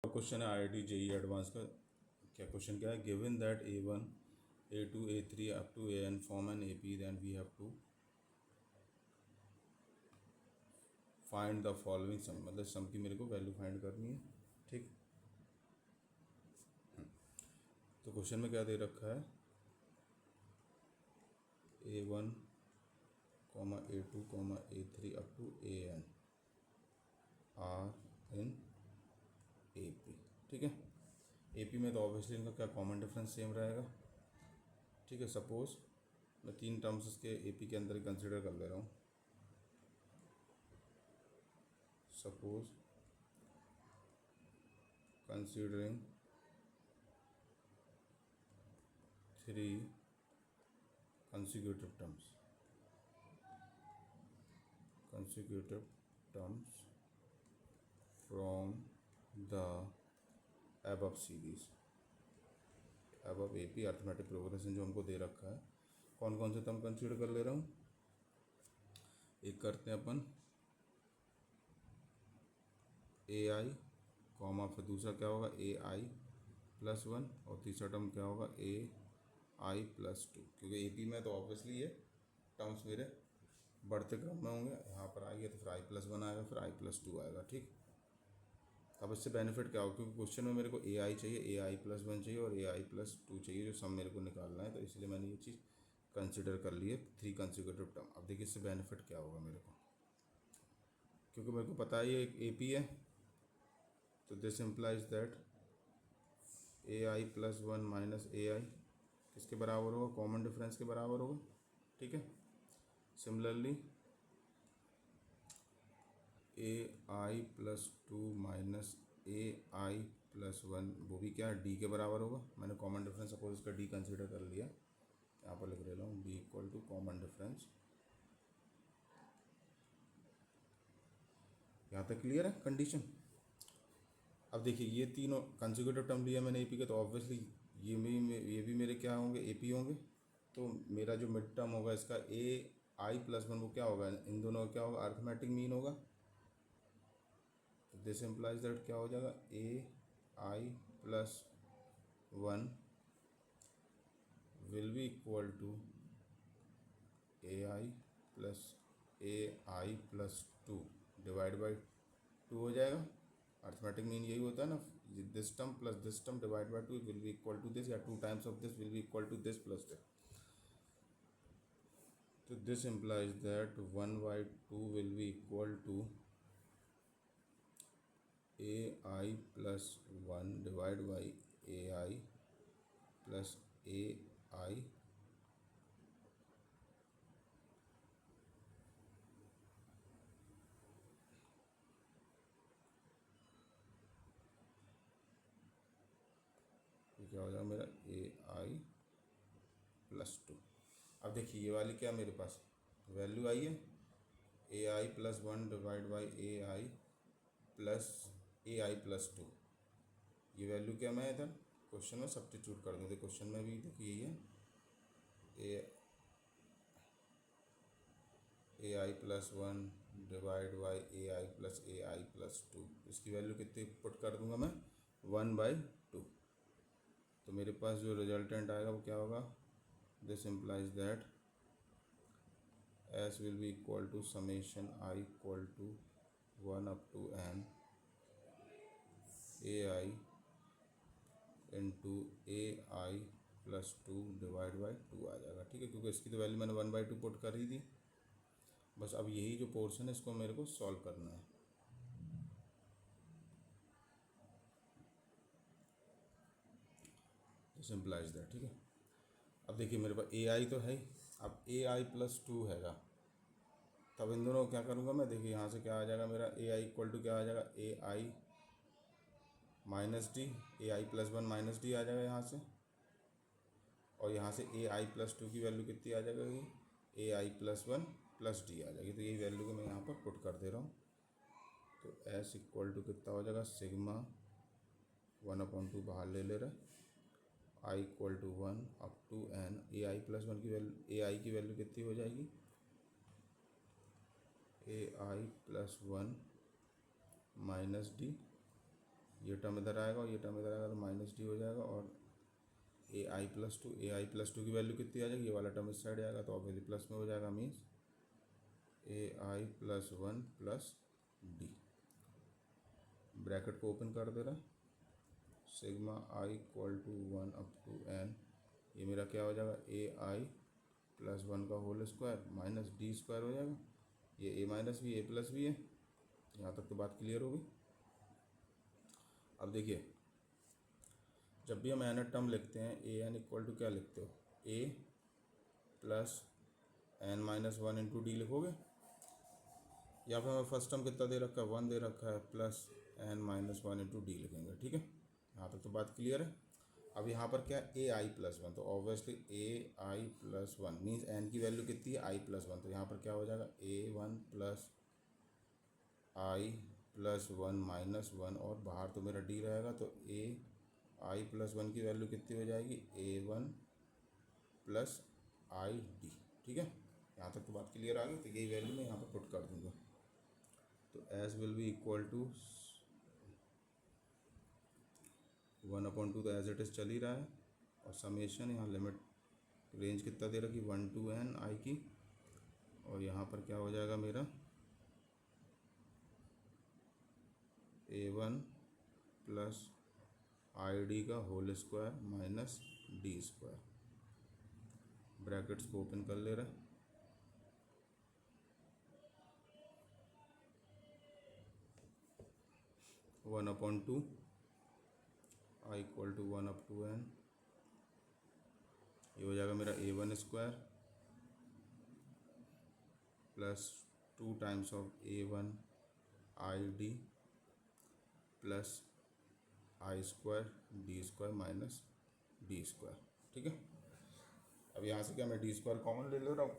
Question है IIT JEE advance का। क्या क्वेश्चन क्या है? Given that A1 A2 A3 up to AN form an AP, then we have to find the following sum. मतलब sum की मेरे को वैल्यू फाइंड करनी है। ठीक, तो क्वेश्चन में क्या दे रखा है? A1, A2, A3 up to AN are in AP। ठीक है, AP में तो ऑब्वियसली इनका क्या कॉमन डिफरेंस सेम रहेगा। ठीक है, सपोज मैं 3 टर्म्स इसके AP के अंदर ही कंसिडर कर ले रहा हूँ। Suppose considering 3 consecutive terms from the above series, above AP arithmetic progression जो हमको दे रखा है। कौन कौन से टर्म कंसीडर कर ले रहा हूँ? एक करते हैं अपन AI कॉमा, फिर दूसरा क्या होगा AI प्लस 1, और तीसरा टर्म क्या होगा AI प्लस 2। क्योंकि AP में तो ऑब्वियसली ये टर्म्स मेरे बढ़ते क्रम में होंगे। यहाँ पर आएंगे तो फिर I+1 आएगा, फिर I+2 आएगा। ठीक, अब इससे बेनिफिट क्या होगा? क्योंकि क्वेश्चन में मेरे को AI चाहिए, AI+1 चाहिए और AI+2 चाहिए, जो सम मेरे को निकालना है। तो इसलिए मैंने ये चीज़ कंसिडर कर ली है 3 कंसेक्यूटिव टर्म। अब देखिए इससे बेनिफिट क्या होगा मेरे को, क्योंकि मेरे को पता है ये एक AP है, तो this implies that AI+1 minus AI किसके बराबर होगा? कॉमन डिफरेंस के बराबर होगा। ठीक है, सिमिलरली AI+2 माइनस AI+1 वो भी क्या है? D के बराबर होगा। मैंने कॉमन डिफरेंस सपोज इसका D कंसीडर कर लिया, यहाँ पर लिख रहा हूँ D equal to common difference. यहाँ तक क्लियर है कंडीशन? अब देखिए ये तीनों कंसेक्यूटिव टर्म लिया मैंने AP के, तो ऑब्वियसली ये भी मेरे क्या होंगे? AP होंगे। तो मेरा जो मिड टर्म होगा इसका AI+1 वो क्या होगा? इन दोनों का क्या होगा? अर्थमेटिक मीन होगा। तो दिस इम्प्लाइज दैट क्या हो जाएगा? AI+1 will be equal to AI+2 divide by 2 हो जाएगा। अर्थमेटिक मीन यही होता है ना, this term plus this term divide by 2 will be equal to this, या 2 times of this will be equal to this plus this. तो this implies that 1/2 will be equal to AI+1 divide by AI plus AI क्या हो जाएगा मेरा AI+2। अब देखिए ये वाली क्या मेरे पास वैल्यू आई है? AI+1 divide by AI+2। ये वैल्यू क्या मैं इधर क्वेश्चन में सब्स्टिट्यूट कर दूँ? तो क्वेश्चन में भी देखिए यही है AI+1 divide by AI plus AI+2। इसकी वैल्यू कितनी पुट कर दूंगा मैं? 1/2। तो मेरे पास जो रिजल्टेंट आएगा वो क्या होगा? This implies that S will be equal to summation I equal to 1 up to n AI into AI+2 divide by 2 आ जाएगा। ठीक है, क्योंकि इसकी तो वैल्यू मैंने 1/2 पुट कर ही दी। बस अब यही जो पोर्शन है इसको मेरे को सॉल्व करना है। सिंपलाइज दैट। ठीक है, अब देखिए मेरे पास AI तो है ही, अब AI+2 हैगा, तब इन दोनों को क्या करूँगा मैं? देखिए यहाँ से क्या आ जाएगा मेरा? AI इक्वल टू क्या आ जाएगा? AI minus D, AI+1 minus D आ जाएगा यहाँ से, और यहाँ से AI+2 की वैल्यू कितनी आ जाएगी? AI+1 प्लस डी आ जाएगी। तो यही वैल्यू को मैं यहाँ पर पुट कर दे रहा हूँ। तो S इक्वल टू कितना हो जाएगा? सिग्मा 1/2 बाहर ले रहे, I equal to 1 up to n। AI+1 की वैल्यू, AI की वैल्यू कितनी हो जाएगी? AI+1 माइनस डी, ये टर्म इधर आएगा और ये टर्म इधर आएगा तो माइनस डी हो जाएगा। और ए आई प्लस टू की वैल्यू कितनी आ जाएगी, ये वाला टर्म इस साइड आएगा तो ऑब्वियसली प्लस में हो जाएगा, means AI plus one plus D. Bracket को ओपन कर दे रहा है, sigma I equal to 1 up to n, ये मेरा क्या हो जाएगा AI प्लस वन का whole square minus D square हो जाएगा। ये a माइनस भी a प्लस भी है, यहाँ तक तो बात क्लियर होगी। अब देखिए, जब भी हम एन टर्म लिखते हैं ए एन इक्वल टू क्या लिखते हो, a plus n minus one into D लिखोगे, या फिर हमें फर्स्ट टर्म कितना दे रखा है, 1 दे रखा है, plus n minus one into D लिखेंगे। ठीक है, यहाँ तक तो बात क्लियर है। अब यहाँ पर क्या है AI प्लस वन, तो obviously AI plus one means n की वैल्यू कितनी है I प्लस वन, तो यहाँ पर क्या हो जाएगा A1 plus I plus one minus one, और बाहर तो मेरा D रहेगा, तो AI प्लस वन की वैल्यू कितनी हो जाएगी A1 प्लस ID। ठीक है, यहाँ तक तो बात क्लियर आ गई। तो यही वैल्यू मैं यहाँ पर पुट कर दूँगा, तो S will be equal to 1/2, तो एज इट इज़ चल ही रहा है, और समेशन यहाँ लिमिट रेंज कितना दे रखी 1 to n आई की, और यहाँ पर क्या हो जाएगा मेरा A1 प्लस ID का whole square minus D square. Brackets को ओपन कर ले रहा है, one upon two I equal to 1 up to n, ये हो जाएगा मेरा A1 square plus 2 times of A1 ID plus I square D square minus D square. ठीक है, अब यहाँ से क्या मैं डी स्क्वायर कॉमन ले रहा हूँ,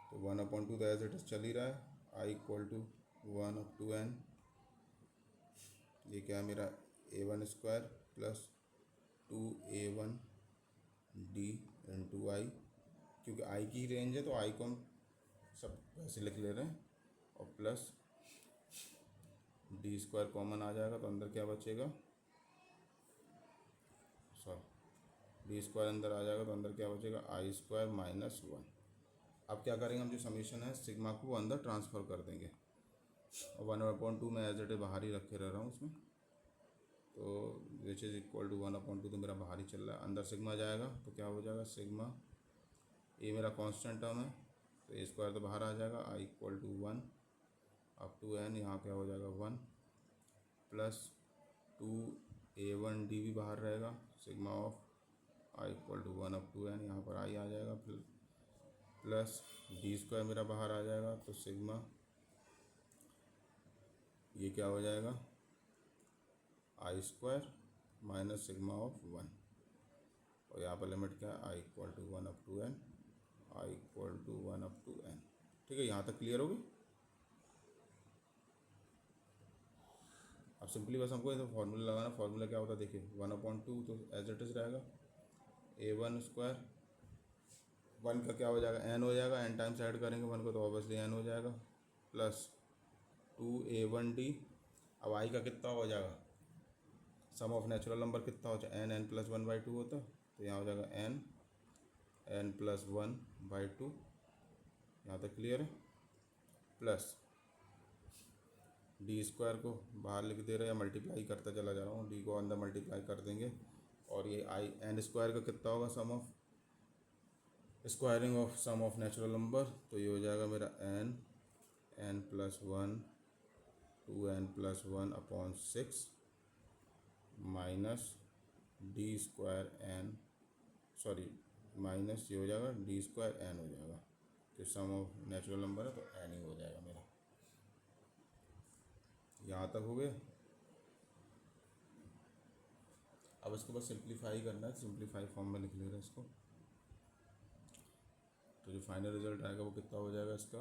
तो 1/2 तो एज इट इज चल ही रहा है, I equal to 1 up to n, ये क्या है मेरा A1 square plus 2A1 D into I, क्योंकि आई की रेंज है तो आई को हम सब ऐसे लिख ले रहे हैं, और प्लस डी स्क्वायर कॉमन आ जाएगा तो अंदर क्या बचेगा, डी स्क्वायर अंदर आ जाएगा तो अंदर क्या बचेगा आई स्क्वायर माइनस वन। अब क्या करेंगे, हम जो समीशन है सिग्मा को वो अंदर ट्रांसफ़र कर देंगे, और 1/2 मैं एज इट इज बाहर ही रखे रह रहा हूँ उसमें, तो विच इज़ इक्वल टू 1/2 तो मेरा बाहर ही चल रहा है, अंदर सिग्मा जाएगा तो क्या हो जाएगा सिग्मा, ये मेरा कांस्टेंट टर्म है तो ए स्क्वायर तो बाहर आ जाएगा, I equal to 1 up to n, यहाँ क्या हो जाएगा 1 प्लस 2A1 डी भी बाहर रहेगा, sigma of I equal to 1 up to n, यहाँ पर आई आ जाएगा, प्लस डी स्क्वायर मेरा बाहर आ जाएगा, तो सिग्मा ये क्या हो जाएगा I square minus sigma of 1, और यहाँ पर लिमिट क्या है I equal to 1 up to n, I equal to 1 up to n। ठीक है, यहाँ तक क्लियर होगी। अब सिंपली बस हमको इधर फार्मूला लगाना, फार्मूला क्या होता है देखिए 1/2 तो एज इट इज़ रहेगा A1 स्क्वायर, 1 का क्या हो जाएगा n हो जाएगा, n टाइम्स ऐड करेंगे 1 को तो ऑब्वियसली n हो जाएगा, प्लस 2A1 डी, अब आई का कितना हो जाएगा सम ऑफ नेचुरल नंबर कितना हो जाएगा n प्लस 1/2 होता है, तो यहाँ हो जाएगा n प्लस 1/2, यहाँ तक क्लियर है, प्लस डी स्क्वायर को बाहर लिख दे रहे हैं, मल्टीप्लाई करता चला जा रहा हूँ, डी को अंदर मल्टीप्लाई कर देंगे, और ये आई एन स्क्वायर का कितना होगा sum of squaring of sum of natural number, तो ये हो जाएगा मेरा n plus 1 2n plus 1 upon 6 minus D square n, sorry minus ये हो जाएगा डी स्क्वायर n हो जाएगा, तो सम ऑफ नेचुरल नंबर है तो n ही हो जाएगा मेरा। यहाँ तक हो गया। अब इसको बस सिंप्लीफाई करना है, सिंप्लीफाई फॉर्म में लिख ले रहे हैं इसको, तो जो फाइनल रिजल्ट आएगा वो कितना हो जाएगा इसका,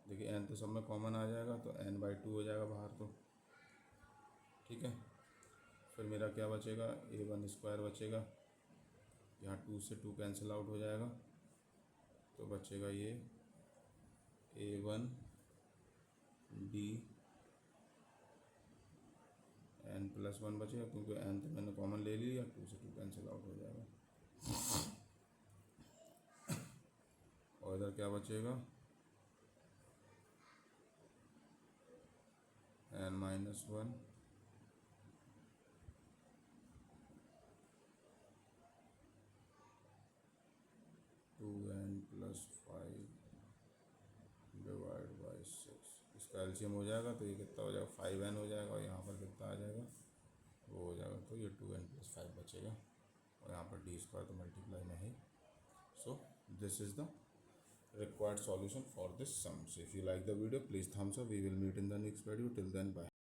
देखिए n तो सब में कॉमन आ जाएगा तो n/2 हो जाएगा बाहर तो। ठीक है, फिर मेरा क्या बचेगा A1 स्क्वायर बचेगा, यहाँ 2 से 2 कैंसिल आउट हो जाएगा, तो बचेगा ये A1 डी प्लस वन बचेगा, क्योंकि n तो मैंने कॉमन ले लिया, 2 से 2 कैंसिल आउट हो जाएगा। और इधर क्या बचेगा, n minus one 2n plus 5 divide by 6। इसका एलसीएम हो जाएगा तो ये कितना हो जाएगा, 5n हो जाएगा, और यहाँ पर कितना आ जाएगा, वो हो जाएगा, तो ये 2n प्लस 5 बचेगा, और यहाँ पर डी स्क्वायर तो मल्टीप्लाई में है। So this is the required solution for this sum. So if you like the video, please thumbs up. We will meet in the next video. Till then, bye.